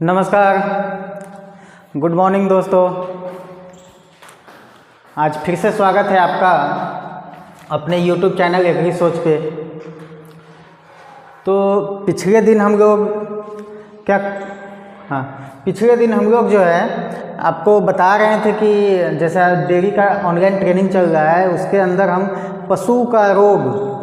नमस्कार, good morning दोस्तों। आज फिर से स्वागत है आपका अपने YouTube चैनल एग्री सोच पे। तो पिछले दिन हम लोग जो है आपको बता रहे थे कि जैसा डेयरी का ऑनलाइन ट्रेनिंग चल रहा है, उसके अंदर हम पशु का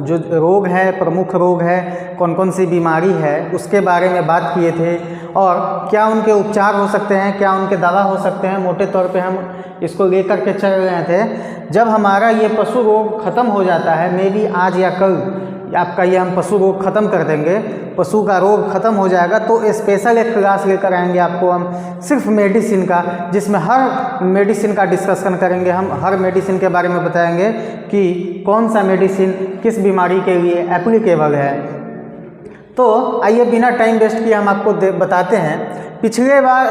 जो रोग है, प्रमुख रोग है, कौन कौन सी बीमारी है, उसके बारे में बात किए थे और क्या उनके उपचार हो सकते हैं, क्या उनके दवा हो सकते हैं। मोटे तौर पे हम इसको लेकर के चल रहे थे। जब हमारा ये पशु रोग ख़त्म हो जाता है, मे बी आज या कल आपका ये हम पशु रोग ख़त्म कर देंगे, पशु का रोग ख़त्म हो जाएगा तो स्पेशल एक क्लास लेकर आएंगे आपको हम सिर्फ मेडिसिन का, जिसमें हर मेडिसिन का डिस्कशन करेंगे। हम हर मेडिसिन के बारे में बताएंगे कि कौन सा मेडिसिन किस बीमारी के लिए एप्लीकेबल है। तो आइए बिना टाइम वेस्ट किए हम आपको बताते हैं। पिछले बार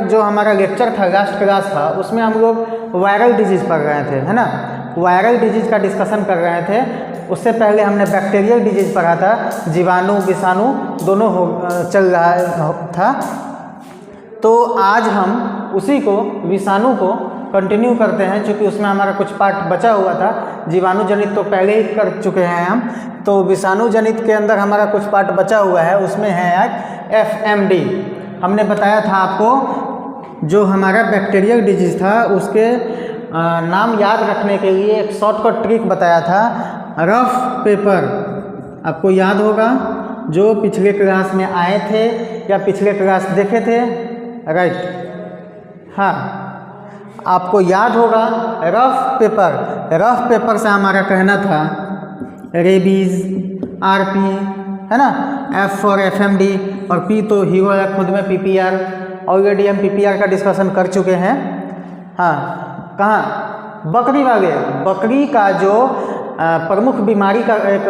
जो हमारा लेक्चर था, लास्ट क्लास था, उसमें हम लोग वायरल डिजीज़ पढ़ रहे थे, है ना। वायरल डिजीज़ का डिस्कशन कर रहे थे। उससे पहले हमने बैक्टीरियल डिजीज़ पढ़ा था, जीवाणु विषाणु दोनों चल रहा था। तो आज हम उसी को विषाणु को कंटिन्यू करते हैं, क्योंकि उसमें हमारा कुछ पार्ट बचा हुआ था। जीवाणु जनित तो पहले ही कर चुके हैं हम, तो विषाणु जनित के अंदर हमारा कुछ पार्ट बचा हुआ है। उसमें है आज FMD। हमने बताया था आपको जो हमारा बैक्टीरियल डिजीज़ था उसके नाम याद रखने के लिए एक शॉर्टकट ट्रिक बताया था, रफ पेपर। आपको याद होगा जो पिछले क्लास में आए थे या पिछले क्लास देखे थे, राइट। हाँ, आपको याद होगा रफ पेपर से हमारा कहना था रेबीज़, RP, है ना। F फॉर FMD और P तो हीरो है खुद में, PPR। ऑलरेडी हम PPR का डिस्कशन कर चुके हैं। हाँ, कहाँ, बकरी का जो प्रमुख बीमारी का एक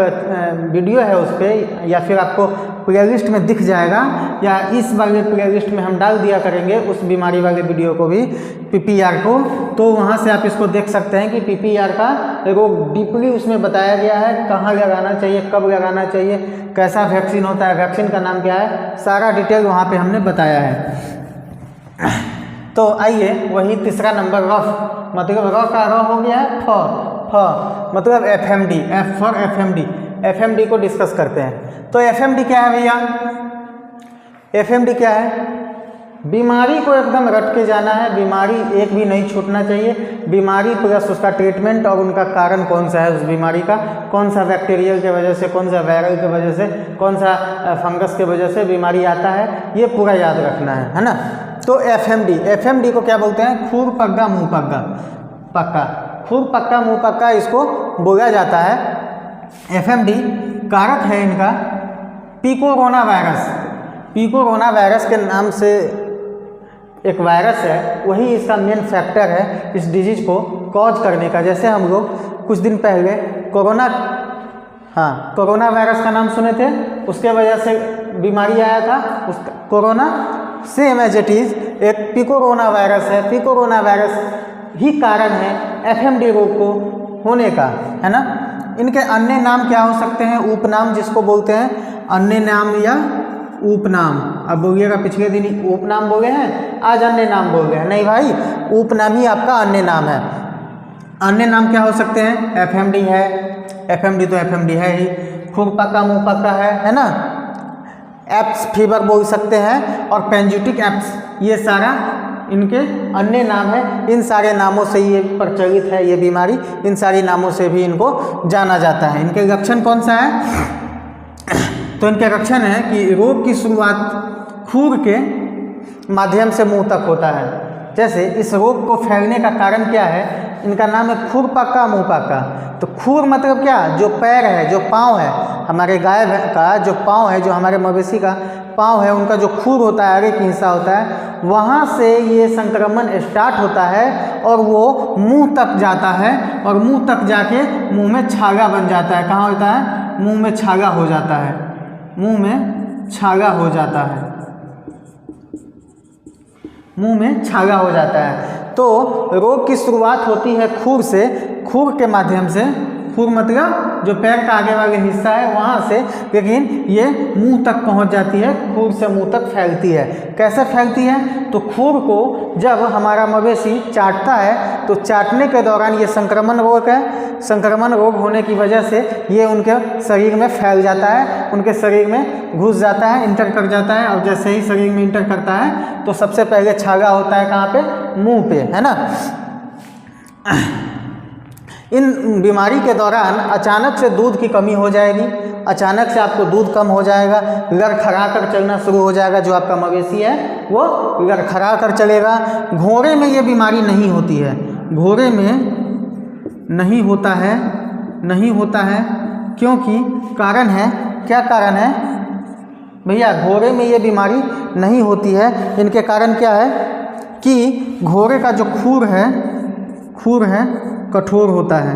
वीडियो है उस पर, या फिर आपको प्लेलिस्ट में दिख जाएगा, या इस वाले प्लेलिस्ट में हम डाल दिया करेंगे उस बीमारी वाले वीडियो को भी, PPR को। तो वहाँ से आप इसको देख सकते हैं कि PPR का रोग डीपली उसमें बताया गया है, कहाँ लगाना चाहिए, कब लगाना चाहिए, कैसा वैक्सीन होता है, वैक्सीन का नाम क्या है, सारा डिटेल वहाँ पे हमने बताया है। तो आइए वही तीसरा नंबर रफ, मतलब र का र हो गया है फ मतलब FMD, F फॉर FMD को डिस्कस करते हैं। तो FMD क्या है भैया? FMD क्या है? बीमारी को एकदम रट के जाना है, बीमारी एक भी नहीं छूटना चाहिए। बीमारी प्लस उसका ट्रीटमेंट और उनका कारण कौन सा है उस बीमारी का, कौन सा बैक्टीरियल के वजह से, कौन सा वायरल के वजह से, कौन सा फंगस के वजह से बीमारी आता है, ये पूरा याद रखना है ना। तो FMD को क्या बोलते हैं? खुर पक्का मुँह पक्का, खुर पक्का मुँह पक्का इसको बोला जाता है। FMD कारक है इनका पिकोरोना वायरस के नाम से एक वायरस है, वही इसका मेन फैक्टर है इस डिजीज को कॉज करने का। जैसे हम लोग कुछ दिन पहले कोरोना वायरस का नाम सुने थे, उसके वजह से बीमारी आया था उसका corona. Same as it is एक पिकोरोना वायरस है, पिकोरोना वायरस ही कारण है FMD रोग को होने का, है ना। इनके अन्य नाम क्या हो सकते हैं? उपनाम जिसको बोलते हैं, अन्य नाम या उपनाम। अब बोलिएगा पिछले दिन उपनाम बोले हैं, आज अन्य नाम बोल गए हैं। नहीं भाई, उपनाम ही आपका अन्य नाम है। अन्य नाम क्या हो सकते हैं? FMD है, FMD तो FMD है ही, खुर पक्का मुँह पक्का है ना। एप्स फीवर बोल सकते हैं और पेंजुटिक एप्स, ये सारा इनके अन्य नाम है। इन सारे नामों से ये प्रचलित है ये बीमारी, इन सारे नामों से भी इनको जाना जाता है। इनके लक्षण कौन सा है? तो इनके लक्षण है कि रोग की शुरुआत खुर के माध्यम से मुंह तक होता है। जैसे इस रोग को फैलने का कारण क्या है? इनका नाम है खुर पक्का मुँह पक्का। तो खुर मतलब क्या? जो पैर है, जो पाँव है, हमारे गाय का जो पाँव है, जो हमारे मवेशी का पाँव है, उनका जो खुर होता है, आगे की हिस्सा होता है, वहाँ से ये संक्रमण स्टार्ट होता है और वो मुंह तक जाता है और मुंह तक जाके मुंह में छागा बन जाता है। कहाँ होता है? मुंह में छागा हो जाता है, मुंह में छागा हो जाता है, मुंह में छागा हो जाता है। तो रोग की शुरुआत होती है खुर से, खुर के माध्यम से, खुर मतलब जो पैर का आगे वाले हिस्सा है वहाँ से, लेकिन ये मुंह तक पहुँच जाती है, खुर से मुंह तक फैलती है। कैसे फैलती है? तो खुर को जब हमारा मवेशी चाटता है तो चाटने के दौरान ये संक्रमण रोग है, संक्रमण रोग होने की वजह से ये उनके शरीर में फैल जाता है, उनके शरीर में घुस जाता है, इंटर कर जाता है। और जैसे ही शरीर में इंटर करता है तो सबसे पहले छागा होता है कहाँ पे? मुंह पे, है ना। इन बीमारी के दौरान अचानक से दूध की कमी हो जाएगी, अचानक से आपको दूध कम हो जाएगा, लड़खड़ा कर चलना शुरू हो जाएगा। जो आपका मवेशी है वो लड़खड़ा कर चलेगा। घोड़े में ये बीमारी नहीं होती है, घोड़े में नहीं होता है, नहीं होता है, क्योंकि कारण है, क्या कारण है भैया? घोड़े में ये बीमारी नहीं होती है। इनके कारण क्या है कि घोड़े का जो खुर है कठोर होता है।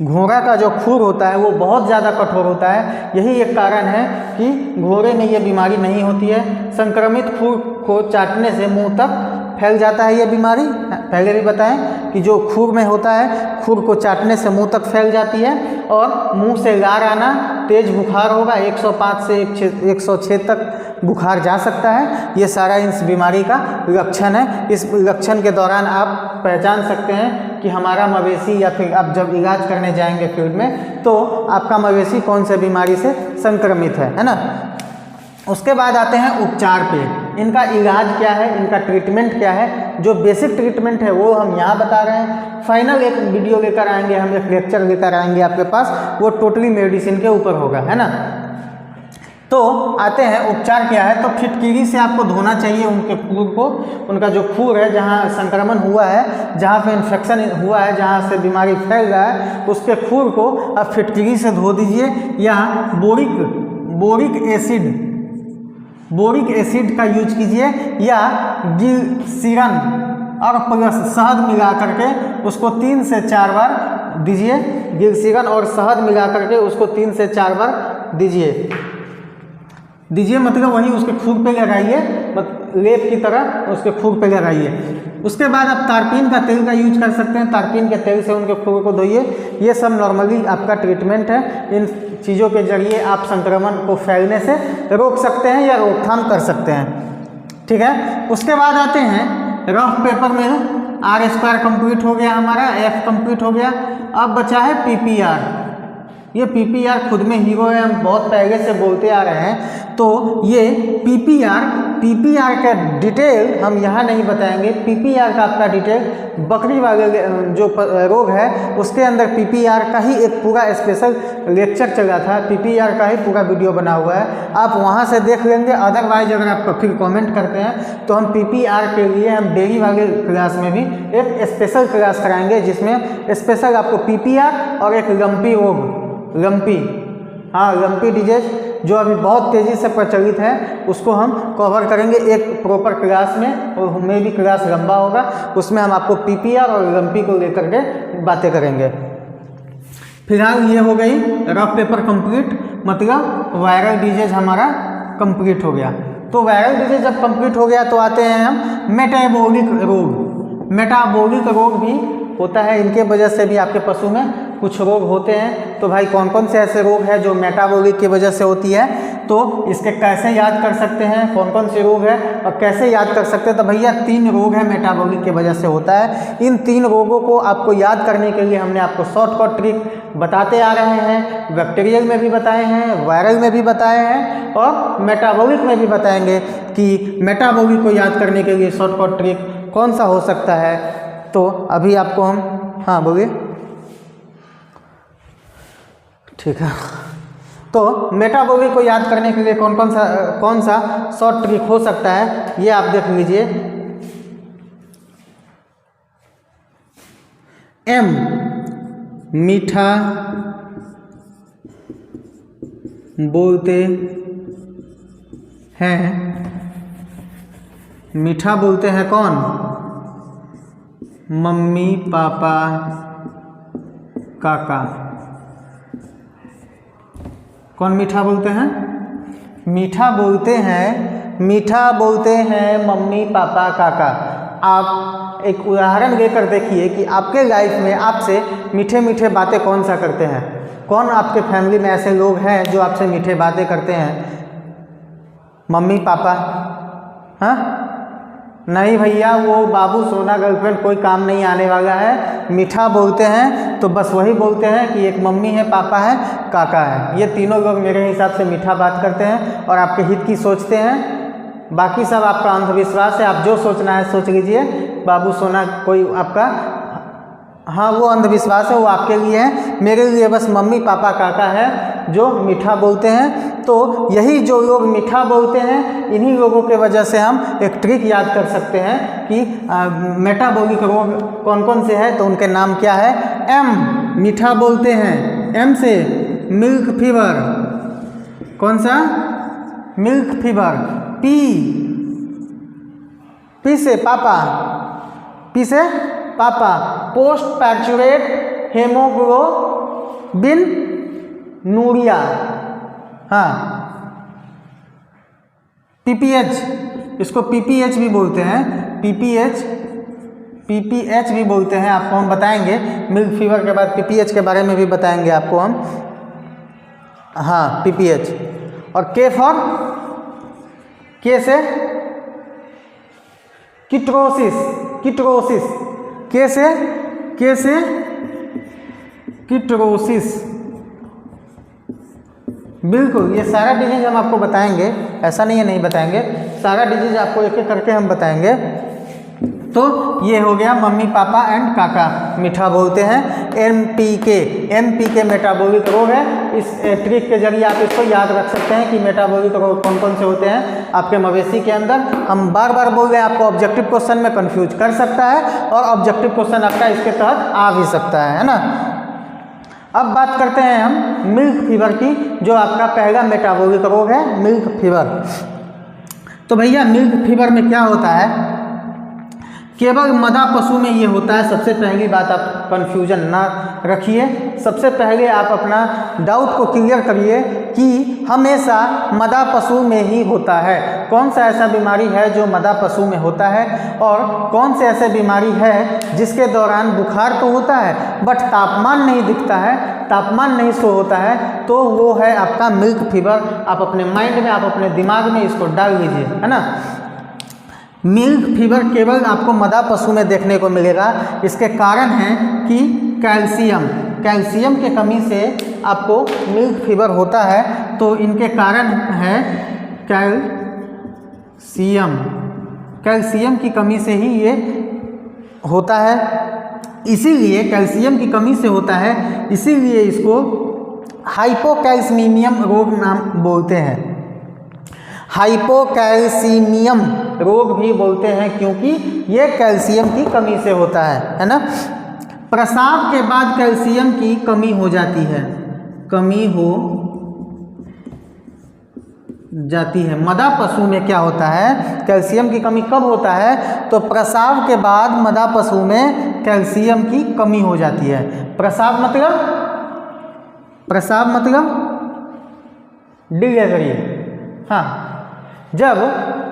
घोड़ा का जो खुर होता है वो बहुत ज़्यादा कठोर होता है। यही एक कारण है कि घोड़े में ये बीमारी नहीं होती है। संक्रमित खुर को चाटने से मुंह तक फैल जाता है ये बीमारी। पहले भी बताएं कि जो खुर में होता है, खुर को चाटने से मुंह तक फैल जाती है और मुंह से लार आना, तेज बुखार होगा, 105 से 106 तक बुखार जा सकता है। ये सारा इस बीमारी का लक्षण है। इस लक्षण के दौरान आप पहचान सकते हैं कि हमारा मवेशी, या फिर आप जब इलाज करने जाएंगे फील्ड में तो आपका मवेशी कौन से बीमारी से संक्रमित है ना। उसके बाद आते हैं उपचार पे। इनका इलाज क्या है, इनका ट्रीटमेंट क्या है। जो बेसिक ट्रीटमेंट है वो हम यहाँ बता रहे हैं। फाइनल एक वीडियो लेकर आएंगे, हम एक लेक्चर लेकर आएंगे आपके पास, वो टोटली मेडिसिन के ऊपर होगा, है ना। तो आते हैं उपचार क्या है। तो फिटकीरी से आपको धोना चाहिए उनके खुर को। उनका जो खुर है, जहाँ संक्रमण हुआ है, जहाँ पे इन्फेक्शन हुआ है, जहाँ से बीमारी फैल रहा है, उसके खुर को आप फिटकीरी से धो दीजिए। या बोरिक एसिड का यूज कीजिए, या ग्लिसरीन और प्लस शहद मिला करके उसको 3 से 4 बार दीजिए। ग्लिसरीन और शहद मिला करके उसको 3 से 4 बार दीजिए मतलब वही उसके खुर पे लगाइए, लेप की तरह उसके खुर पे लगाइए। उसके बाद आप तारपीन का तेल का यूज कर सकते हैं। तारपीन के तेल से उनके खुर को धोइए। ये सब नॉर्मली आपका ट्रीटमेंट है। इन चीज़ों के जरिए आप संक्रमण को फैलने से रोक सकते हैं या रोकथाम कर सकते हैं, ठीक है। उसके बाद आते हैं रफ पेपर में। R² कंप्लीट हो गया हमारा, F कंप्लीट हो गया। अब बचा है PPR। ये PPR खुद में हीरो है, हम बहुत पहले से बोलते आ रहे हैं। तो ये PPR का डिटेल हम यहाँ नहीं बताएंगे। PPR का आपका डिटेल बकरी वाले जो रोग है उसके अंदर PPR का ही एक पूरा स्पेशल लेक्चर चला था। PPR का ही पूरा वीडियो बना हुआ है, आप वहाँ से देख लेंगे। अदरवाइज अगर आप फिर कमेंट करते हैं तो हम PPR के लिए हम डेयरी वाले क्लास में भी एक स्पेशल क्लास कराएंगे, जिसमें स्पेशल आपको PPR और एक लंपी डिजीज जो अभी बहुत तेज़ी से प्रचलित है उसको हम कवर करेंगे एक प्रॉपर क्लास में, और हमें भी क्लास लंबा होगा, उसमें हम आपको PPR और लंपी को लेकर के बातें करेंगे। फिलहाल ये हो गई रफ पेपर कंप्लीट, मतलब वायरल डिजीज हमारा कंप्लीट हो गया। तो वायरल डिजीज जब कंप्लीट हो गया तो आते हैं हम मेटाबॉलिक रोग। मेटाबॉलिक रोग भी होता है, इनके वजह से भी आपके पशु में कुछ रोग होते हैं। तो भाई कौन कौन से ऐसे रोग हैं जो मेटाबॉलिक की वजह से होती है, तो इसके कैसे याद कर सकते हैं, कौन कौन से रोग है और कैसे याद कर सकते हैं। तो भैया 3 रोग है मेटाबॉलिक की वजह से होता है। इन 3 रोगों को आपको याद करने के लिए हमने आपको शॉर्टकट ट्रिक बताते आ रहे हैं। बैक्टीरियल में भी बताए हैं, वायरल में भी बताए हैं और मेटाबॉलिक में भी बताएंगे कि मेटाबॉलिक को याद करने के लिए शॉर्टकट ट्रिक कौन सा हो सकता है। तो अभी आपको हम, हाँ बोलिए, ठीक है। तो मेटाबॉलिक को याद करने के लिए कौन सा शॉर्ट ट्रिक हो सकता है, ये आप देख लीजिए। M मीठा बोलते हैं, मीठा बोलते हैं कौन? मम्मी, पापा, काका। कौन मीठा बोलते हैं? मीठा बोलते हैं मम्मी, पापा, काका। आप एक उदाहरण लेकर देखिए कि आपके लाइफ में आपसे मीठे मीठे बातें कौन सा करते हैं। कौन आपके फैमिली में ऐसे लोग हैं जो आपसे मीठे बातें करते हैं? Mummy papa? हाँ नहीं भैया, वो बाबू सोना गर्लफ्रेंड कोई काम नहीं आने वाला है। मीठा बोलते हैं तो बस वही बोलते हैं कि एक मम्मी है, पापा है, काका है। ये तीनों लोग मेरे हिसाब से मीठा बात करते हैं और आपके हित की सोचते हैं। बाकी सब आपका अंधविश्वास है, आप जो सोचना है सोच लीजिए। बाबू सोना कोई आपका, हाँ वो अंधविश्वास है, वो आपके लिए है। मेरे लिए बस मम्मी पापा काका है जो मीठा बोलते हैं। तो यही जो लोग मीठा बोलते हैं, इन्हीं लोगों के वजह से हम एक ट्रिक याद कर सकते हैं कि मेटाबॉलिक रोग कौन कौन से हैं। तो उनके नाम क्या है? एम, मीठा बोलते हैं। एम से मिल्क फीवर, कौन सा? Milk fever. पी, पी से पापा, पी से पापा, पोस्ट पैचुरेट हेमोग्लोबिन नूरिया। हाँ, पीपीएच, इसको पीपीएच भी बोलते हैं। पीपीएच, पीपीएच भी बोलते हैं, आपको हम बताएंगे। मिल्क फीवर के बाद पीपीएच के बारे में भी बताएंगे आपको हम। हाँ पीपीएच। और के फॉर, के से किटोसिस, किटोसिस। के से किटोसिस। बिल्कुल, ये सारा डिजीज हम आपको बताएंगे, ऐसा नहीं है नहीं बताएंगे, सारा डिजीज आपको एक एक करके हम बताएंगे। तो ये हो गया मम्मी पापा एंड काका मीठा बोलते हैं। एमपीके, एमपीके मेटाबॉलिक रोग है। इस ट्रिक के जरिए आप इसको याद रख सकते हैं कि मेटाबॉलिक रोग कौन कौन से होते हैं आपके मवेशी के अंदर। हम बार बार बोल रहे हैं, आपको ऑब्जेक्टिव क्वेश्चन में कंफ्यूज कर सकता है और ऑब्जेक्टिव क्वेश्चन आपका इसके तहत आ भी सकता है ना। अब बात करते हैं हम मिल्क फीवर की, जो आपका पहला मेटाबॉलिक रोग है, मिल्क फीवर। तो भैया मिल्क फीवर में क्या होता है? केवल मदा पशु में ये होता है। सबसे पहली बात, आप कन्फ्यूजन ना रखिए। सबसे पहले आप अपना डाउट को क्लियर करिए कि हमेशा मदा पशु में ही होता है। कौन सा ऐसा बीमारी है जो मदा पशु में होता है, और कौन से ऐसे बीमारी है जिसके दौरान बुखार तो होता है बट तापमान नहीं दिखता है, तापमान नहीं शो होता है, तो वो है आपका मिल्क फीवर। आप अपने माइंड में, आप अपने दिमाग में इसको डाल लीजिए, है ना। मिल्क फीवर केवल आपको मदा पशु में देखने को मिलेगा। इसके कारण हैं कि कैल्शियम, कैल्शियम की कमी से आपको मिल्क फीवर होता है। तो इनके कारण है कैल्शियम, कैल्शियम की कमी से ही ये होता है। इसीलिए कैल्शियम की कमी से होता है, इसीलिए इसको हाइपोकैल्सीमियम रोग नाम बोलते हैं। हाइपोकैल्सीमियम रोग भी बोलते हैं क्योंकि ये कैल्शियम की कमी से होता है ना। प्रसाव के बाद कैल्शियम की कमी हो जाती है, कमी हो जाती है। मदा पशु में क्या होता है? कैल्शियम की कमी कब होता है? तो प्रसाव के बाद मदा पशु में कैल्शियम की कमी हो जाती है। प्रसाव मतलब, प्रसाव मतलब डिलीवरी। हाँ, जब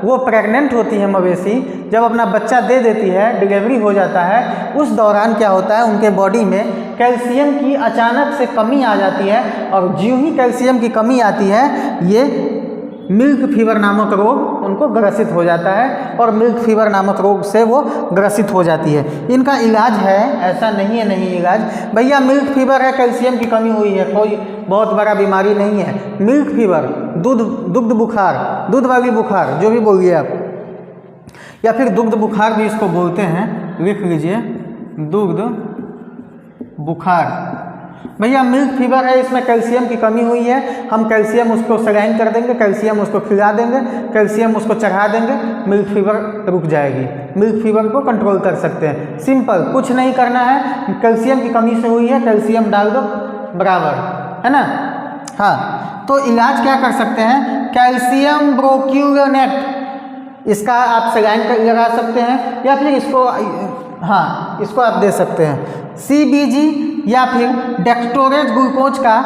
वो प्रेग्नेंट होती है मवेशी, जब अपना बच्चा दे देती है, डिलीवरी हो जाता है, उस दौरान क्या होता है, उनके बॉडी में कैल्शियम की अचानक से कमी आ जाती है। और ज्यों ही कैल्शियम की कमी आती है, ये मिल्क फीवर नामक रोग उनको ग्रसित हो जाता है और मिल्क फीवर नामक रोग से वो ग्रसित हो जाती है। इनका इलाज है, ऐसा नहीं है नहीं इलाज। भैया मिल्क फीवर है, कैल्शियम की कमी हुई है, कोई बहुत बड़ा बीमारी नहीं है। मिल्क फीवर, दुग्ध बुखार, दूध वाली बुखार जो भी बोलिए आप, या फिर दुग्ध बुखार भी इसको बोलते हैं, लिख लीजिए दुग्ध बुखार। भैया मिल्क फीवर है, इसमें कैल्शियम की कमी हुई है, हम कैल्शियम उसको सलाइन कर देंगे, कैल्शियम उसको खिला देंगे, कैल्शियम उसको चढ़ा देंगे, मिल्क फीवर रुक जाएगी। मिल्क फीवर को कंट्रोल कर सकते हैं। सिंपल, कुछ नहीं करना है। कैल्शियम की कमी से हुई है, कैल्शियम डाल दो बराबर, है ना। हाँ, तो इलाज क्या कर सकते हैं? कैल्शियम ब्रोक्यूनेट, इसका आप सलाइन लगा सकते हैं, या फिर इसको, हाँ इसको आप दे सकते हैं। CBG या फिर डेक्सट्रोरेज ग्लूकोज का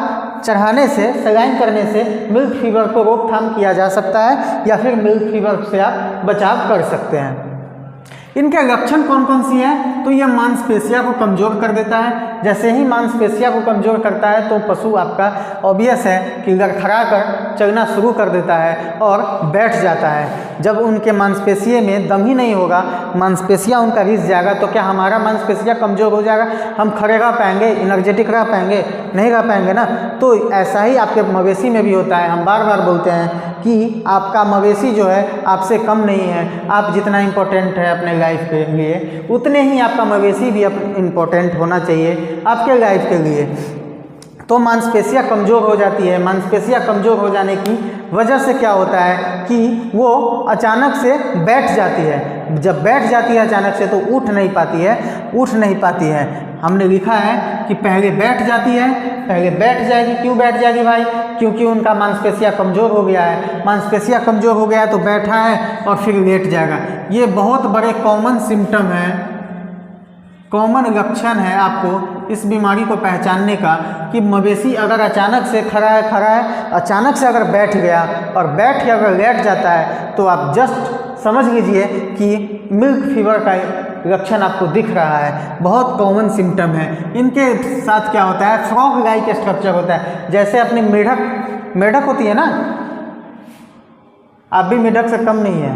चढ़ाने से, सलाइन करने से मिल्क फीवर को रोकथाम किया जा सकता है, या फिर मिल्क फीवर से आप बचाव कर सकते हैं। इनके लक्षण कौन कौन सी हैं? तो यह मांसपेशियों को कमज़ोर कर देता है, जैसे ही मांसपेशियों को कमज़ोर करता है तो पशु आपका ऑब्वियस है कि लड़खड़ा कर चलना शुरू कर देता है और बैठ जाता है। जब उनके मांसपेशियों में दम ही नहीं होगा, मांसपेशियाँ उनका रिस जाएगा, तो क्या हमारा मांसपेशियाँ कमज़ोर हो जाएगा? हम खड़े रह पाएंगे, एनर्जेटिक रह पाएंगे? नहीं रह पाएंगे ना। तो ऐसा ही आपके मवेशी में भी होता है। हम बार बार बोलते हैं कि आपका मवेशी जो है आपसे कम नहीं है। आप जितना इम्पोर्टेंट है अपने लाइफ के लिए, उतने ही आपका मवेशी भी इम्पोर्टेंट होना चाहिए आपके लाइफ के लिए। तो मांसपेशियाँ कमज़ोर हो जाती है। मांसपेशियाँ कमज़ोर हो जाने की वजह से क्या होता है कि वो अचानक से बैठ जाती है। जब बैठ जाती है अचानक से तो उठ नहीं पाती है। हमने लिखा है कि पहले बैठ जाती है, पहले बैठ जाएगी। क्यों बैठ जाएगी भाई? क्योंकि उनका मांसपेशियाँ कमज़ोर हो गया है। मांसपेशियाँ कमज़ोर हो गया है तो बैठा है और फिर लेट जाएगा। ये बहुत बड़े कॉमन सिम्टम है, कॉमन लक्षण है आपको इस बीमारी को पहचानने का कि मवेशी अगर अचानक से खड़ा है, अचानक से अगर बैठ गया और बैठ के अगर लेट जाता है तो आप जस्ट समझ लीजिए कि मिल्क फीवर का लक्षण आपको दिख रहा है। बहुत कॉमन सिम्टम है। इनके साथ क्या होता है, फ्रॉग लाइक स्ट्रक्चर होता है। जैसे अपनी मेढक होती है ना, आप भी मेढक से कम नहीं है,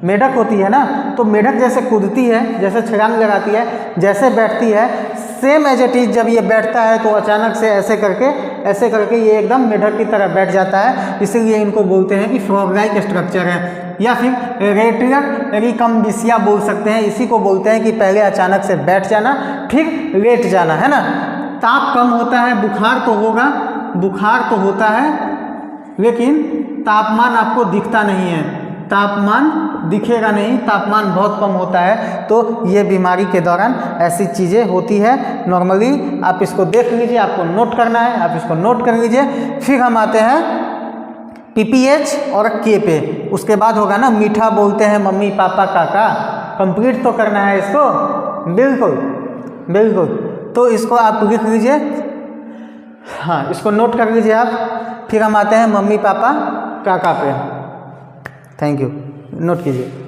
मेढक होती है ना, तो मेढक जैसे कूदती है, जैसे छलांग लगाती है, जैसे बैठती है, सेम एज इट इज जब ये बैठता है तो अचानक से ऐसे करके ये एकदम मेढक की तरह बैठ जाता है। इसीलिए इनको बोलते हैं कि फ्रॉग लाइक स्ट्रक्चर है, या फिर रेटियर रिकम्बिसिया बोल सकते हैं। इसी को बोलते हैं कि पहले अचानक से बैठ जाना फिर लेट जाना, है ना। ताप कम होता है, बुखार तो होता है, लेकिन तापमान आपको दिखता नहीं है, तापमान दिखेगा नहीं, तापमान बहुत कम होता है। तो ये बीमारी के दौरान ऐसी चीज़ें होती है। नॉर्मली आप इसको देख लीजिए, आपको नोट करना है, आप इसको नोट कर लीजिए। फिर हम आते हैं PPH और K पे। उसके बाद होगा ना मीठा बोलते हैं मम्मी पापा काका, कंप्लीट तो करना है इसको, बिल्कुल। तो इसको आप लिख लीजिए, हाँ इसको नोट कर लीजिए आप। फिर हम आते हैं मम्मी पापा काका पे। थैंक यू, नोट कीजिए।